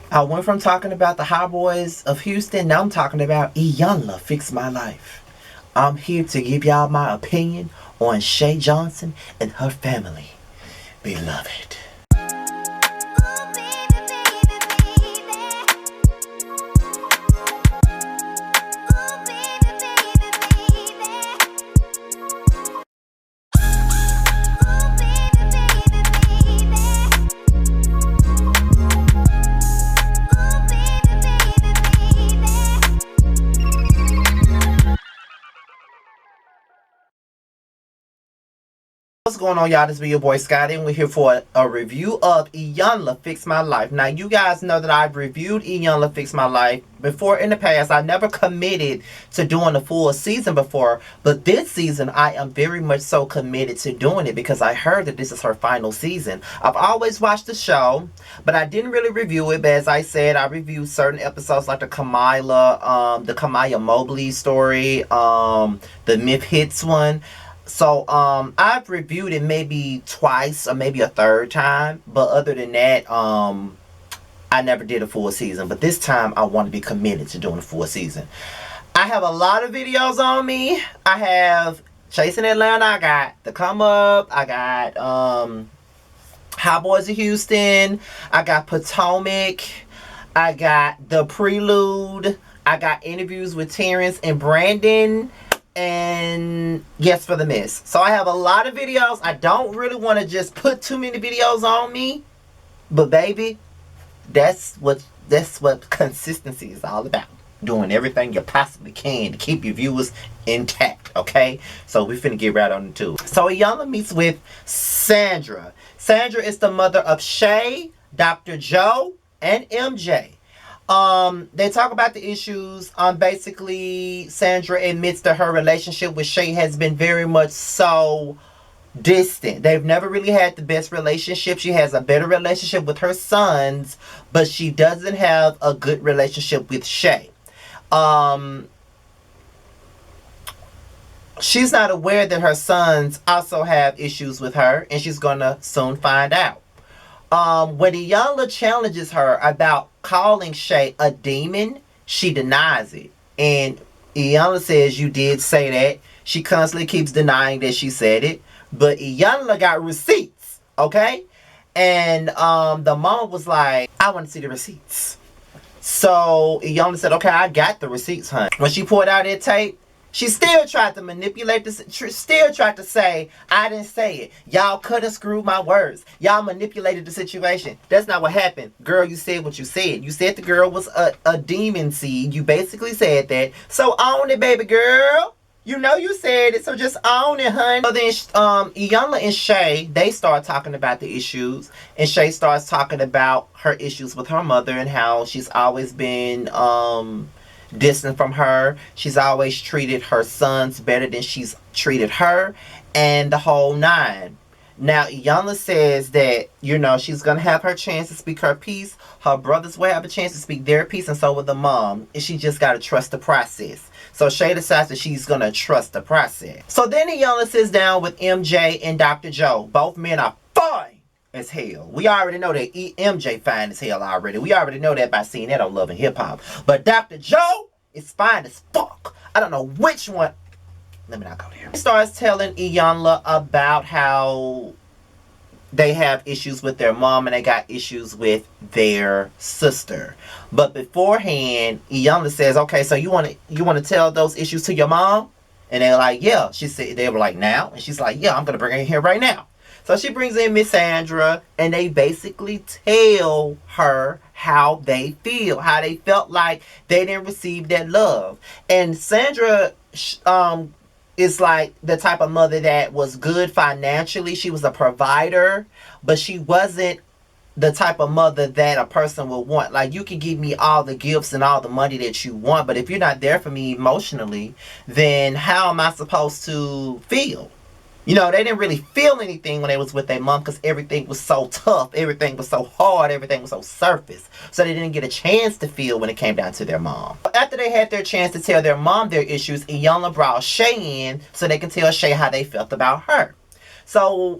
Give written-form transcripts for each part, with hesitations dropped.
I went from talking about the High Boys of Houston, now I'm talking about Iyanla Fix My Life. I'm here to give y'all my opinion on Shay Johnson and her family. Beloved. What's going on, y'all? This is your boy Scotty, and we're here for a review of Iyanla Fix My Life. Now, you guys know that I've reviewed Iyanla Fix My Life before in the past. I never committed to doing a full season before, but this season I am very much so committed to doing it because I heard that this is her final season. I've always watched the show, but I didn't really review it. But as I said, I reviewed certain episodes like the Kamaya Mobley story, the Myth Hits one. So, I've reviewed it maybe twice or maybe a third time. But other than that, I never did a full season. But this time, I want to be committed to doing a full season. I have a lot of videos on me. I have Chasing Atlanta. I got The Come Up. I got, High Boys of Houston. I got Potomac. I got The Prelude. I got interviews with Terrence and Brandon. And Yes for the Miss. So I have a lot of videos. I don't really want to just put too many videos on me. But baby, that's what consistency is all about. Doing everything you possibly can to keep your viewers intact, okay? So we finna get right on to it. So Iyanla meets with Sandra. Sandra is the mother of Shay, Dr. Joe, and MJ. They talk about the issues. Basically, Sandra admits that her relationship with Shay has been very much so distant. They've never really had the best relationship. She has a better relationship with her sons, but she doesn't have a good relationship with Shay. She's not aware that her sons also have issues with her, and she's gonna soon find out. When Iyanla challenges her about calling Shay a demon, she denies it. And Iyanla says, you did say that. She constantly keeps denying that she said it. But Iyanla got receipts, okay? And the mama was like, I want to see the receipts. So Iyanla said, okay, I got the receipts, honey. When she pulled out that tape, she still tried to manipulate this, still tried to say, I didn't say it. Y'all could have screwed my words. Y'all manipulated the situation. That's not what happened. Girl, you said what you said. You said the girl was a demon seed. You basically said that. So own it, baby girl. You know you said it, so just own it, honey. So then Iyanla and Shay, they start talking about the issues. And Shay starts talking about her issues with her mother and how she's always been distant from her. She's always treated her sons better than she's treated her, and the whole nine. Now Iyanla says that, you know, she's gonna have her chance to speak her piece. Her brothers will have a chance to speak their piece, and so will the mom. And she just gotta trust the process. So Shay decides that she's gonna trust the process. So then Iyanla sits down with MJ and Dr. Joe. Both men are fine as hell. We already know that MJ fine as hell already. We already know that by seeing that on Love and Hip Hop. But Dr. Joe is fine as fuck. I don't know which one. Let me not go there. He starts telling Iyanla about how they have issues with their mom and they got issues with their sister. But beforehand, Iyanla says, okay, so you want to tell those issues to your mom? And they're like, yeah. She said, they were like, now? And she's like, yeah, I'm going to bring her in here right now. So she brings in Miss Sandra, and they basically tell her how they feel, how they felt like they didn't receive that love. And Sandra is like the type of mother that was good financially. She was a provider, but she wasn't the type of mother that a person would want. Like, you can give me all the gifts and all the money that you want, but if you're not there for me emotionally, then how am I supposed to feel? You know, they didn't really feel anything when they was with their mom because everything was so tough. Everything was so hard. Everything was so surface. So they didn't get a chance to feel when it came down to their mom. After they had their chance to tell their mom their issues, Iyanla brought Shay in so they can tell Shay how they felt about her. So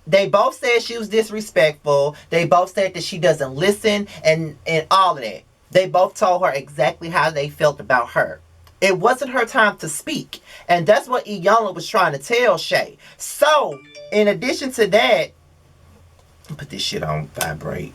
They both said she was disrespectful. They both said that she doesn't listen and all of that. They both told her exactly how they felt about her. It wasn't her time to speak. And that's what Iyanla was trying to tell Shay. So, in addition to that, put this shit on vibrate.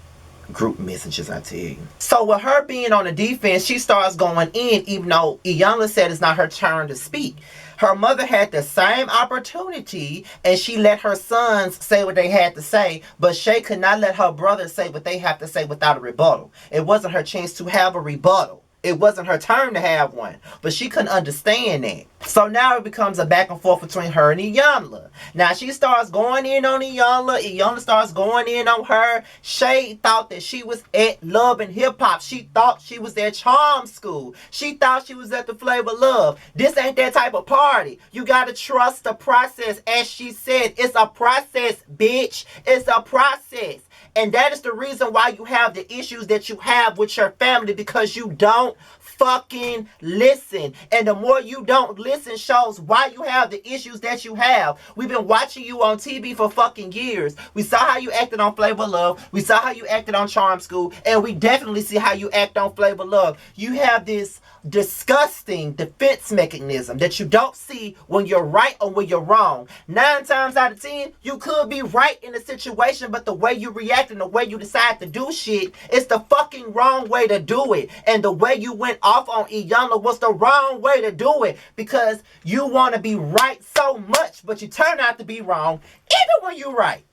Group messages, I tell you. So with her being on the defense, she starts going in even though Iyanla said it's not her turn to speak. Her mother had the same opportunity and she let her sons say what they had to say, but Shay could not let her brothers say what they have to say without a rebuttal. It wasn't her chance to have a rebuttal. It wasn't her turn to have one, but she couldn't understand that. So now it becomes a back and forth between her and Iyanla. Now she starts going in on Iyanla. Iyanla starts going in on her. Shay thought that she was at Love and Hip Hop. She thought she was at Charm School. She thought she was at the Flavor Love. This ain't that type of party. You gotta trust the process. As she said, it's a process, bitch. It's a process. And that is the reason why you have the issues that you have with your family, because you don't fucking listen. And the more you don't listen shows why you have the issues that you have. We've been watching you on TV for fucking years. We saw how you acted on Flavor Love. We saw how you acted on Charm School. And we definitely see how you act on Flavor Love. You have this disgusting defense mechanism that you don't see when you're right or when you're wrong. 9 times out of 10, you could be right in a situation, but the way you react and the way you decide to do shit is the fucking wrong way to do it. And the way you went off on Iyanla was the wrong way to do it, because you want to be right so much, but you turn out to be wrong even when you're right.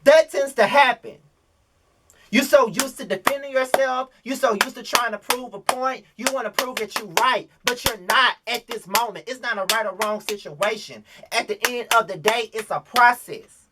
That tends to happen. You're so used to defending yourself. You're so used to trying to prove a point. You want to prove that you're right, but you're not at this moment. It's not a right or wrong situation. At the end of the day, it's a process.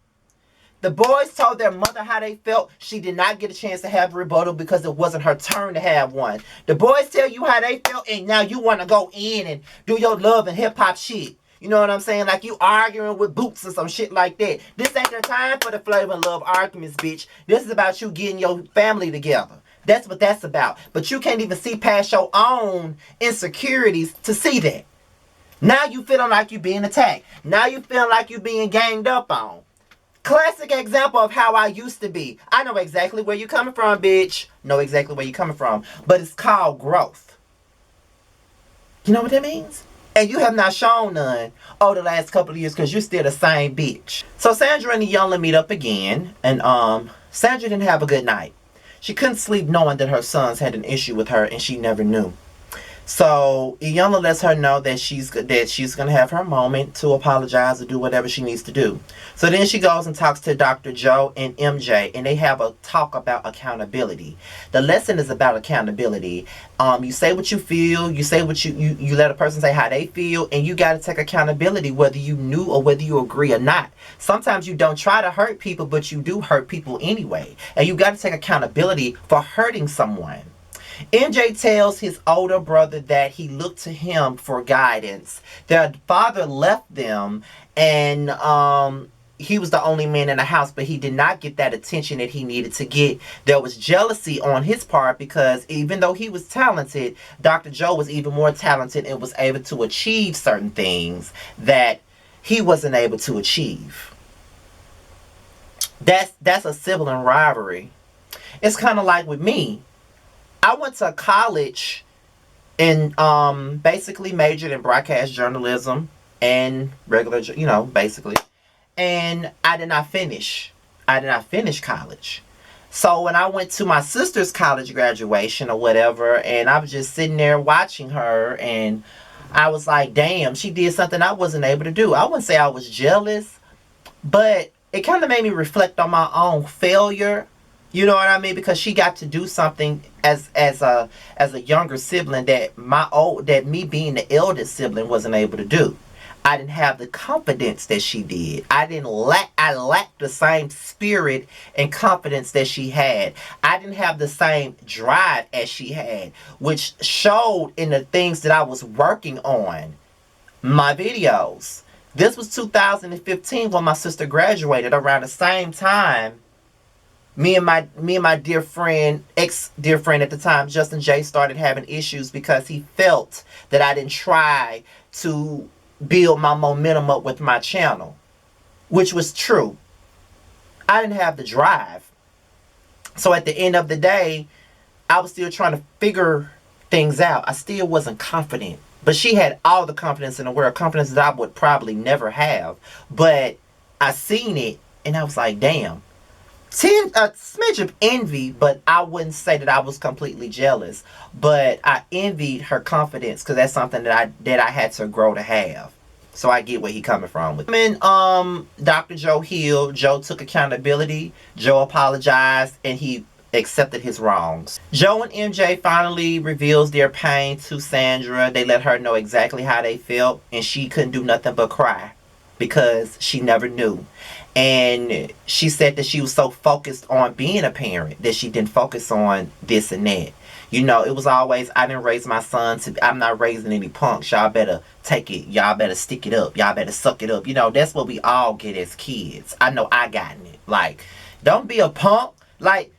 The boys told their mother how they felt. She did not get a chance to have a rebuttal because it wasn't her turn to have one. The boys tell you how they felt, and now you want to go in and do your Love and Hip Hop shit. You know what I'm saying? Like you arguing with Boots or some shit like that. This ain't the time for the Flavor and Love arguments, bitch. This is about you getting your family together. That's what that's about. But you can't even see past your own insecurities to see that. Now you feeling like you being attacked. Now you feeling like you being ganged up on. Classic example of how I used to be. I know exactly where you coming from, bitch. Know exactly where you coming from. But it's called growth. You know what that means? And you have not shown none over the last couple of years because you're still the same bitch. So Sandra and Iyanla meet up again. And Sandra didn't have a good night. She couldn't sleep knowing that her sons had an issue with her and she never knew. So Iyanla lets her know that she's gonna have her moment to apologize or do whatever she needs to do. So then she goes and talks to Dr. Joe and MJ, and they have a talk about accountability. The lesson is about accountability. You say what you feel. You say what you let a person say how they feel, and you got to take accountability whether you knew or whether you agree or not. Sometimes you don't try to hurt people, but you do hurt people anyway, and you got to take accountability for hurting someone. MJ tells his older brother that he looked to him for guidance. Their father left them, and he was the only man in the house, but he did not get that attention that he needed to get. There was jealousy on his part because even though he was talented, Dr. Joe was even more talented and was able to achieve certain things that he wasn't able to achieve. That's a sibling rivalry. It's kind of like with me. I went to college and basically majored in broadcast journalism and regular, basically. And I did not finish. College. So when I went to my sister's college graduation or whatever, and I was just sitting there watching her, and I was like, damn, she did something I wasn't able to do. I wouldn't say I was jealous, but it kind of made me reflect on my own failure. You know what I mean? Because she got to do something as a younger sibling that me being the eldest sibling wasn't able to do. I didn't have the confidence that she did. I lacked the same spirit and confidence that she had. I didn't have the same drive as she had, which showed in the things that I was working on. My videos. This was 2015 when my sister graduated. Around the same time, me and my dear friend, ex-dear friend at the time, Justin J, started having issues because he felt that I didn't try to build my momentum up with my channel, which was true. I didn't have the drive. So at the end of the day, I was still trying to figure things out. I still wasn't confident. But she had all the confidence in the world, confidence that I would probably never have. But I seen it and I was like, damn. A smidge of envy, but I wouldn't say that I was completely jealous. But I envied her confidence because that's something that I had to grow to have. So I get where he coming from with. Dr. Joe healed. Joe took accountability. Joe apologized and he accepted his wrongs. Joe and MJ finally reveals their pain to Sandra. They let her know exactly how they felt and she couldn't do nothing but cry because she never knew. And she said that she was so focused on being a parent that she didn't focus on this and that. You know, it was always, I didn't raise my son I'm not raising any punks. Y'all better take it. Y'all better stick it up. Y'all better suck it up. You know, that's what we all get as kids. I know I gotten it. Like, don't be a punk. Like,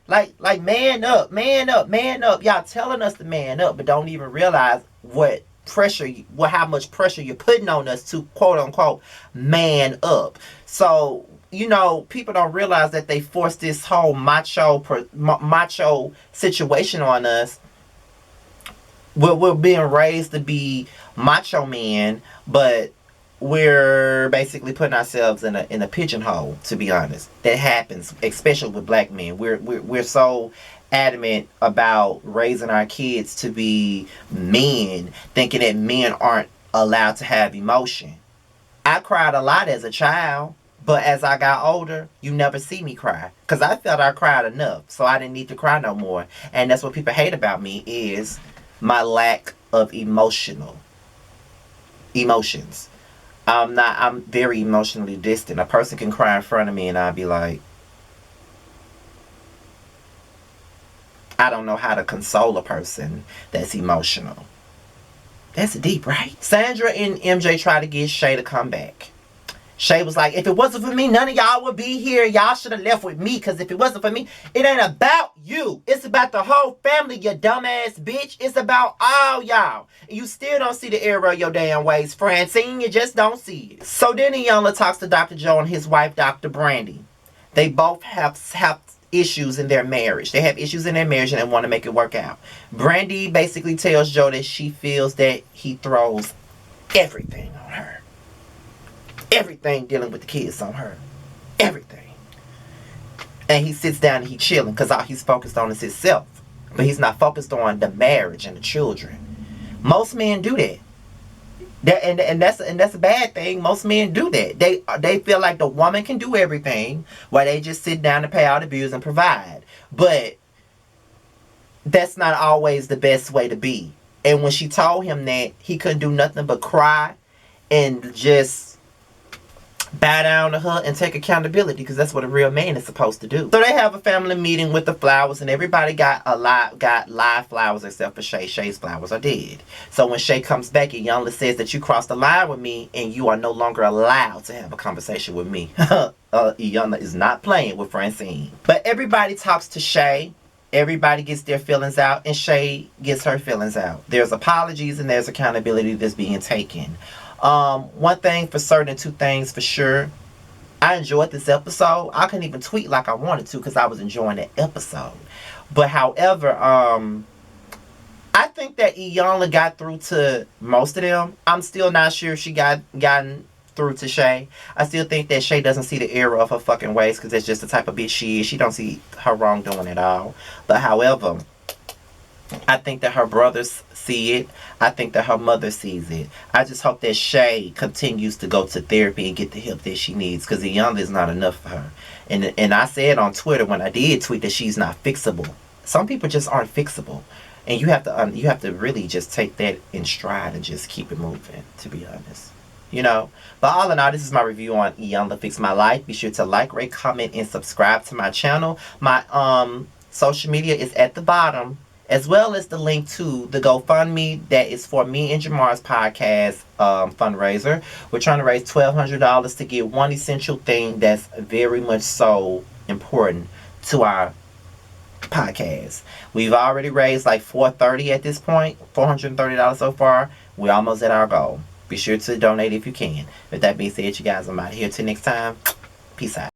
man up, man up, man up. Y'all telling us to man up, but don't even realize how much pressure you're putting on us to, quote unquote, man up. So, you know, people don't realize that they force this whole macho situation on us. We're being raised to be macho men, but we're basically putting ourselves in a pigeonhole, to be honest. That happens, especially with black men. We're so adamant about raising our kids to be men, thinking that men aren't allowed to have emotion. I cried a lot as a child, but as I got older, you never see me cry. Because I felt I cried enough, so I didn't need to cry no more. And that's what people hate about me is my lack of emotions. I'm very emotionally distant. A person can cry in front of me and I'd be like, I don't know how to console a person that's emotional. That's deep, right? Sandra and MJ tried to get Shay to come back. Shay was like, if it wasn't for me, none of y'all would be here. Y'all should have left with me, because if it wasn't for me, it ain't about you. It's about the whole family, you dumbass bitch. It's about all y'all. And you still don't see the error of your damn ways, Francine. You just don't see it. So then Iyanla talks to Dr. Joe and his wife, Dr. Brandy. They both have issues in their marriage. They have issues in their marriage and they want to make it work out. Brandy basically tells Joe that she feels that he throws everything on her. Everything dealing with the kids on her. Everything. And he sits down and he's chilling because all he's focused on is himself. But he's not focused on the marriage and the children. Most men do that. And that's a bad thing. Most men do that. They feel like the woman can do everything while they just sit down and pay all the bills and provide. But that's not always the best way to be. And when she told him that, he couldn't do nothing but cry and just bow down to her and take accountability, because that's what a real man is supposed to do. So they have a family meeting with the flowers, and everybody got live flowers except for Shay. Shay's flowers are dead. So when Shay comes back, Iyanla says that you crossed the line with me and you are no longer allowed to have a conversation with me. Iyanla is not playing with Francine. But everybody talks to Shay. Everybody gets their feelings out, and Shay gets her feelings out. There's apologies and there's accountability that's being taken. One thing for certain, two things for sure. I enjoyed this episode. I couldn't even tweet like I wanted to because I was enjoying the episode. But however, I think that Iyanla got through to most of them. I'm still not sure if she gotten through to Shay. I still think that Shay doesn't see the error of her fucking ways because that's just the type of bitch she is. She don't see her wrongdoing at all. But however, I think that her brothers see it. I think that her mother sees it. I just hope that Shay continues to go to therapy and get the help that she needs, because Iyanla is not enough for her. And I said on Twitter when I did tweet that she's not fixable. Some people just aren't fixable, and you have to really just take that in stride and just keep it moving, to be honest. You know, but all in all, this is my review on Iyanla Fix My Life. Be sure to like, rate, comment, and subscribe to my channel. My social media is at the bottom, as well as the link to the GoFundMe that is for me and Jamar's podcast fundraiser. We're trying to raise $1,200 to get one essential thing that's very much so important to our podcast. We've already raised like $430 at this point, $430 so far. We're almost at our goal. Be sure to donate if you can. With that being said, you guys, I'm out of here. Till next time, peace out.